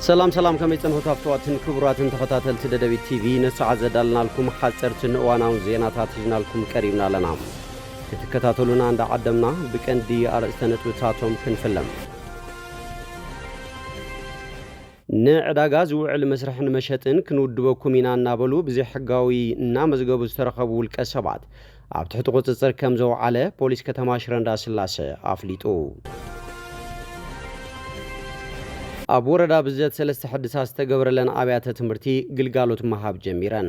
سلام كما يتنهو تافتواتن كبراتن تخطاتل تددبي تي في نسعى زدالنا لكم حصرتن وانا زيناتات جنا لكم قريبنا لنا تتكتاتلونا عند عدمنا بكندي ارستنت وتاتهم كنفلم نعداغا زوعل مسرحن مشتن كنودبكم ينا نابلو بزي حقاوي نامزغبو استرخبو الكسبات اب تحت قصصر كم زو على بوليس كتما شرندا سلاسه افليطو ابو ردا بزت سلسته حدثات تغبرلن ابيات تمرتي غلغالوت مهاب جميرن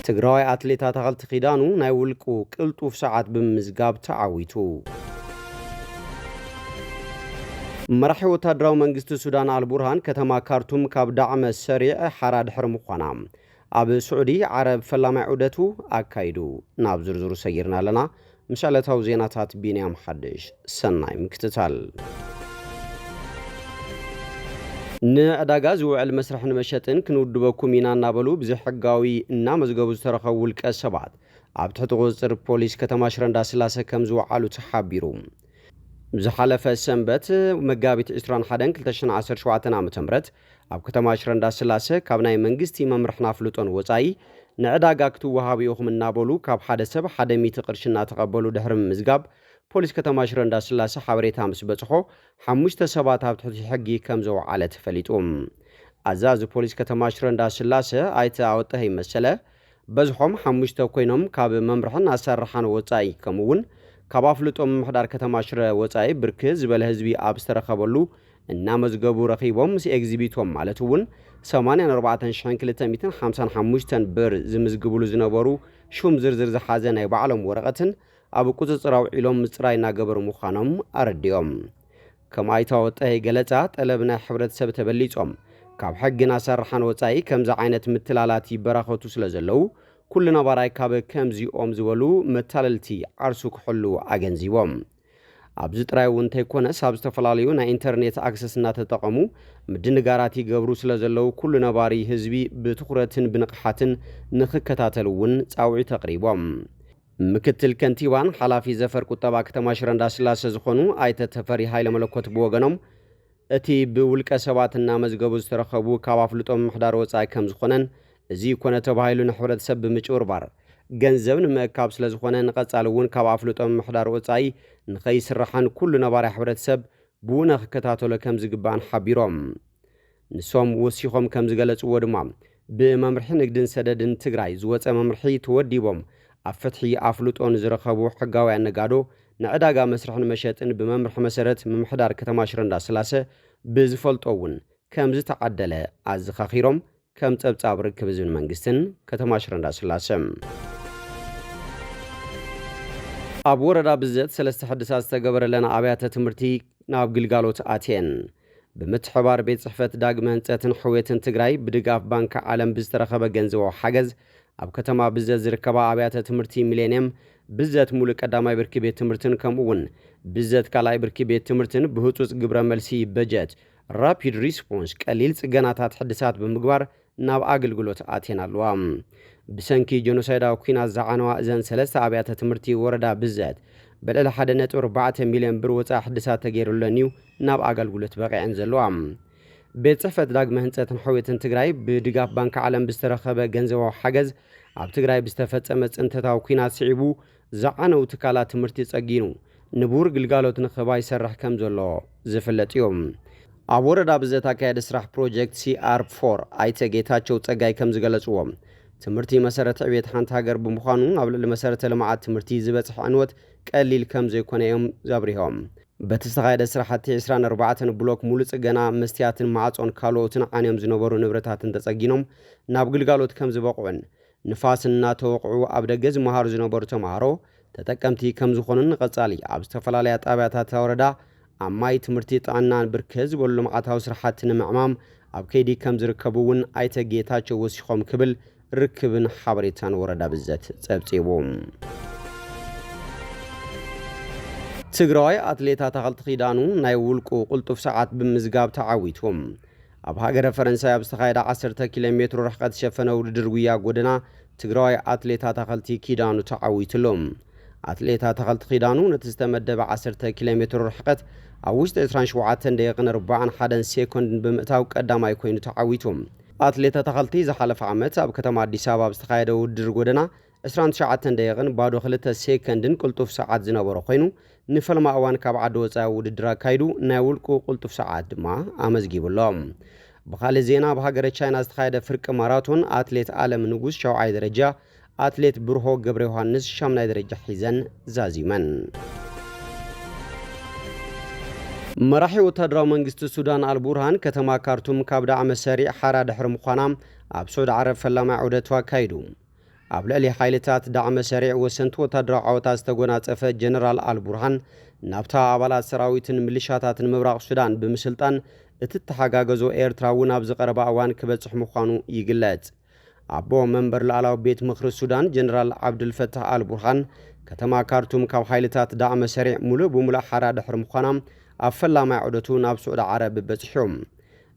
تግራይ አትሌታት አገልት ኺዳኑ ናይ ውልቁ ቅልጡፍ ሰዓት በመዝጋብ ተዓዊቱ መራሒ ወታደራዊ መንግስት ሱዳን አልቡርሃን ከተማ ካርቱም ካብ ዳዕመ ሰሪዕ ሓራድ ሕርም ኾና ኣብ ሱዑዲ ዓረብ ፈላማይ ዑደቱ አካይዱ ናብ ዝርዝሩ ሰይርና ለና ምሻለታው ዜናታት ቢንያም ሐድሽ ሰናይ ምክትታል ንዕዳጋ ዝውዕል መስርሕን መሸጥን ክንውድበኩም ኢና እናበሉ ብዝሕጋዊ እና መዝገቡ ዝተረኸቡ ውልቀ ሰባት ኣብ ትሕቲ ቁፅጥር ፖሊስ ከተማ ሽረንዳ ስላሴ ከም ዝወዓሉ ተሓቢሩ ዝሓለፈ ሰንበት መጋቢት 21 2017 ዓ.ም ኣብ ከተማ ሽረንዳ ስላሴ ካብ ናይ መንግስቲ መምርሕና ፍሉጦን ወጻኢ ንዕዳጋ ክትወሃብ ኢኹም እናበሉ ካብ ሓደ ሰብ 100 ቅርሺ እናተቐበሉ ድሕሪ ምዝጋብ ፖሊስ ከተማ ሽረንዳ ስላሴ ሓበሬታ ምስ በጽሖ 5 ሰባት ኣብ ትሕቲ ሕጊ ከም ዘወዓለ ተፈሊጦም ኣዛዚ ፖሊስ ከተማ ሽረንዳ ስላሴ ኣይተ ኣወጣህ ይመሰለ በዝሖም 5 ኮይኖም ካብ መምርሕን ኣሰራሓን ወጻኢ ከምውን ካብ ኣፍልጦም ምሕዳር ከተማ ሽረ ወጻኢ ብርክ ዝበለ ህዝቢ ኣብ ዝተረኸበሉ እና መዝገቡ ረኺቦም ምስ ኤግዚቢቶም ማለት እውን 84255 ብር ዝምዝግብሉ ዝነበሩ ሹም ዝርዝር ዝሓዘ ናይ ባዕሎም ወረቐትን ኣብ ቁፅፅራው ኢሎም ምጽራይ እናገበሩ ምዃኖም ኣረድዮም ከማይታ ወጣይ ገለጻ ጠለብና ሕብረተሰብ ተበሊጾም ካብ ሕግና ሰራሓን ወጻኢ ከምዛ ዓይነት ምትላላት ይበራኸቱ ስለዘለው ኩሉ ነባራይ ካብ ከምዚኦም ዝበሉ መታለልቲ ዓርሱ ክሕሉ ኣገንዚቦም ኣብዚ ጥራይ እውን ተይኮነስ ኣብ ዝተፈላለዩ ናይ ኢንተርኔት ኣክሰስ እናተጠቐሙ ምድንጋራት ይገብሩ ስለዘለው ኩሉ ነባሪ ህዝቢ ብትኹረትን ብንቕሓትን ንኽከታተሉ እውን ጻውዒት ተቕሪቦም ምክትል ከንቲባን ሓላፊ ዘፈር ቁጠባ ከተማ ሽረንዳ ስላሴ ዝኾኑ ኣይተ ተፈሪ ሃይለ መለኮት ብወገኖም እቲ ብውልቀ ሰባትና መዝገቡ ዝተረኸቡ ካብ ኣፍልጦም ምሕዳር ወጻኢ ከም ዝኾነን እዚ ኮነ ተባሂሉ ንሕብረተሰብ ብምጭውርባር ገንዘብ ንምእካብ ስለ ዝኾነ ንቐጻሊ እውን ካብ ኣፍልጦም ምሕዳር ወጻኢ ንኸይስራሕን ኩሉ ነባሪ ሕብረተሰብ ብኡነ ክከታተሎ ከም ዝግባእን ሓቢሮም ንሶም ወሲኾም ከም ዝገለጽዎ ድማ ብመምርሒ ንግድን ሰደድን ትግራይ ዝወፀ መምርሒ ተወዲቦም ኣብ ፍትሒ ኣፍልጦን ዝረኸቡ ሕጋዊ ኣነጋዶ ንዕዳጋ መስርሕን መሸጥን ብመምርሒ መሰረት ምምሕዳር ከተማ ሽረንዳ ስላሴ ብዝፈልጦውን ከም ዝተዓደለ ኣዘኻኺሮም ከም ጸብጻብ ርክብ ዝብል መንግስትን ከተማ ሽረንዳ ስላሴ ኣብ ወረዳ ብዘት ሰለስተ ሕድሳት ዝተገበረለና ኣብያተ ትምህርቲ ናብ ግልጋሎት ኣትየን ብምትሕባር ቤት ጽሕፈት ዳግመ ህንጸትን ሕውየትን ትግራይ ብድጋፍ ባንኪ ዓለም ብዝተረኸበ ገንዘባዊ ሓገዝ ኣብ ከተማ ብዘት ዝርከባ ኣብያተ ትምህርቲ ሚሌኒየም ብዘት ሙሉእ ቀዳማይ ብርኪ ቤት ትምህርትን ከምኡውን ብዘት ካልኣይ ብርኪ ቤት ትምህርትን ብህፁፅ ግብረ መልሲ በጀት ራፒድ ሪስፖንስ ቀሊል ጽገናታት ሕድሳት ብምግባር ናብ ኣገልግሎት ኣትየን ኣለዋ ብሰንኪ ጀኖሳይዳዊ ኩናት ዝዓነዋ እዘን ሰለስተ ኣብያተ ትምህርቲ ወረዳ ብዘት በልዕሊ 1.4 ሚልዮን ብር ወጻኢ ሕድሳት ተገይሩለን እዩ ናብ ኣገልግሎት በቂዐን ዘለዋ ቤት ጽሕፈት ዳግመ ህንጸትን ሕውየትን ትግራይ ብድጋፍ ባንኪ ዓለም ብዝተረኸበ ገንዘባዊ ሓገዝ ኣብ ትግራይ ብዝተፈጸመ ጽንተታዊ ኩናት ስዒቡ ዝዓነው ትካላት ትምህርቲ ጸጊኑ ንቡር ግልጋሎት ንኽባ ይሰርሕ ከም ዘሎ ዝፍለጥ እዮም ኣብ ወረዳ ብዘት ኣካየደ ስራሕ ፕሮጀክት CR4 ኣይተ ጌታቸው ጸጋይ ከም ዝገለጽዎም ትምህርቲ መሰረተ ዕብየት ሓንቲ ሃገር ብምዃኑ ኣብ ልዕሊ መሰረተ ልምዓት ትምህርቲ ዝበጽሕ ዕንወት ቀሊል ከም ዘይኮነ እዮም ዘብሪሆም በተስተኻየደ ስራሕቲ 24 ብሎክ ሙሉእ ጽገና መስትያትን ማዕጾን ካልኦትን ዓንዮም ዝነበሩ ንብረታትን ተጸጊኖም ናብ ግልጋሎት ከም ዝበቕዑን ንፋስን እናተወቕዑ ኣብ ደገ ዝመሃሩ ዝነበሩ ተምሃሮ ተጠቀምቲ ከም ዝኾኑን ቀጻሊ ኣብ ዝተፈላለያ ጣብያታት ወረዳ ኣብ ማይ ትምህርቲ ጥዕናን ብርክ ዝበሉ ልምዓታዊ ስራሕቲ ንምዕማም ኣብ ከይዲ ከም ዝርከቡውን ኣይተ ጌታቸው ወሲኾም ክብል ርክብን ሓበሬታን ወረዳ ብዘት ጸብጺቦም ትግራይ ኣትሌታት ኣገልት ኺዳኑ ናይ ውልቁ ቁልጡፍ ሰዓት ብምዝጋብ ተዓዊቶም ኣብ ሃገረ ፈረንሳይ ኣብ ዝተኻየደ 10 ኪሎ ሜትር ርሕቀት ዝሸፈነ ውድድር ጉያ ጎደና ትግራይ ኣትሌታት ኣገልቲ ኪዳኑ ተዓዊትሎም ኣትሌታ ተኸልቲ ኺዳኑ ነቲ ዝተመደበ 10 ኪሎ ሜትር ርሕቀት ኣብ ውሽጢ 27 ደቂቕን 41 ሴኮንድን ብምእታው ቀዳማይ ኮይኑ ተዓዊቱ ኣትሌታ ተኸልቲ ዝሓለፈ ዓመት ኣብ ከተማ ኣዲስ ኣበባ ዝተኻየደ ውድድር ጎደና 29 ደቂቕን ባዶ 2 ሴኮንድን ቁልጡፍ ሰዓት ዝነበሮ ኮይኑ ንፈልማ እዋን ካብ ዓዲ ወፃኢ ውድድር ኣካይዱ ናይ ውልቁ ቁልጡፍ ሰዓት ድማ ኣመዝጊብሎም ብኻልእ ዜና ብሃገረ ቻይና ዝተኻየደ ፍርቂ ማራቶን ኣትሌት ዓለም ንጉስ 7ይ ደረጃ ኣትሌት ብርሆ ገብረ ዮሐንስ 8ይ ደረጃ ሒዘን ዛዚመን መራሒ ወታደራዊ መንግስቲ ሱዳን አልቡርሃን ከተማ ካርቱም ካብ ዳዕመ ሰሪዕ ሓራ ድሕሪ ምዃና ኣብ ሱዑድ ዓረብ ፈላማይ ዑደቱ ኣካይዱ ኣብ ልዕሊ ሓይልታት ዳዕመ ሰሪዕ ወሰንቲ ወታደራዊ ዓወታ ዝተጎናጸፈ ጀነራል አልቡርሃን ናብታ ኣባላት ሰራዊትን ሚሊሻታትን ምብራቕ ሱዳን ብምስልጣን እቲ ተሓጋገዞ ኤርትራ እውን ኣብ ዝቐረበ እዋን ክበጽሕ ምዃኑ ይግለጽ ኣቦ መንበር ላዕላዊ ቤት ምኽሪ ሱዳን ጀነራል ዓብዱልፈታህ አልቡርሃን ከተማ ካርቱም ካብ ሓይልታት ዳዕመ ሰሪዕ ሙሉእ ብሙሉእ ሓራ ድሕሪ ምዃና ኣብ ፈላማይ ዑደቱ ናብ ሱዑድ ዓረብ በጽሖም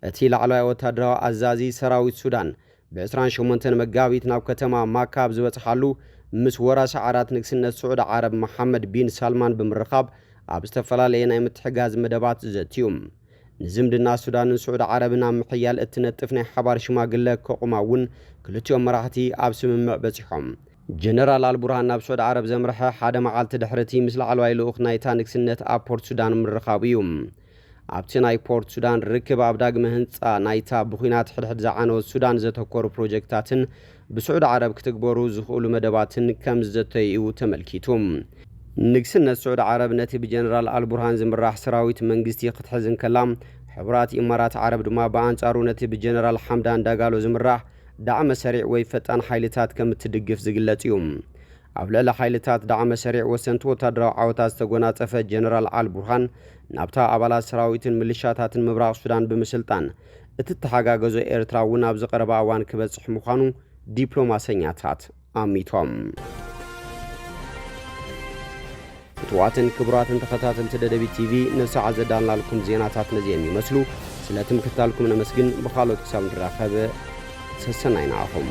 እቲ ላዕለዋይ ወታደራዊ ኣዛዚ ሰራዊት ሱዳን ብ28 መጋቢት ናብ ከተማ ማካብ ዝበጽሓሉ ምስ ወራሲ ዓራት ንግስነት ሱዑድ ዓረብ መሐመድ ቢን ሳልማን ብምርኻብ ኣብ ዝተፈላለየ ናይ ምትሕጋዝ መደባት ዘትዩ ንዝምድና ሱዳንን ሱዑድ ዓረብን ኣብ ምሕያል እትነጥፍ ናይ ሓባር ሽማግለ ከቑማ እውን ክልቲኦም መራሕቲ ኣብ ስምምዕ በጺሖም ጀነራል አልቡርሃን ናብ ሱዑድ ዓረብ ዘምርሐ ሓደ መዓልቲ ድሕርቲ ምስ ላዕለዋይ ልኡኽ ናይታ ንግስነት ኣብ ፖርት ሱዳን ምርኻብ እዩ ኣብቲ ናይ ፖርት ሱዳን ርክብ ኣብ ዳግመ ህንፃ ናይታ ብኹናት ሕድሕድ ዝዓነወት ሱዳን ዘተኮሩ ፕሮጀክታትን ብሱዑድ ዓረብ ክትግበሩ ዝኽእሉ መደባትን ከም ዘተይኡ ተመልኪቱ ንግስነት ሱዑድ ዓረብ ነቲ ብጀነራል አልቡርሃን ዝምራሕ ሰራዊት መንግስቲ ክትሕዝን ከላ ሕቡራት ኢማራት ዓረብ ድማ በኣንጻሩ ነቲ ብጀነራል ሐምዳን ዳጋሎ ዝምራሕ ዳዕመ ሰሪዕ ወይ ፈጣን ሓይልታት ከም እትድግፍ ዝግለጽ እዩ ኣብ ልዕሊ ሓይልታት ዳዕመ ሰሪዕ ወሰንቲ ወታደራዊ ዓወታ ዝተጎናጸፈ ጀነራል አልቡርሃን ናብታ ኣባላት ሰራዊትን ሚሊሻታትን ምብራቕ ሱዳን ብምስልጣን እቲ ተሓጋገዞ ኤርትራ እውን ኣብ ዝቐረበ እዋን ክበጽሕ ምዃኑ ዲፕሎማሰኛታት ኣሚቶም ፍትዋትን ክቡራትን ተኸታተልቲ ደደቢት ቲቪ ንሰዓት ዘዳልናልኩም ዜናታት ነዚኦም ይመስሉ ስለትምክትታልኩም ነመስግን ብኻልኦት ክሳብ ንራኸብ ሰሰናይናኹም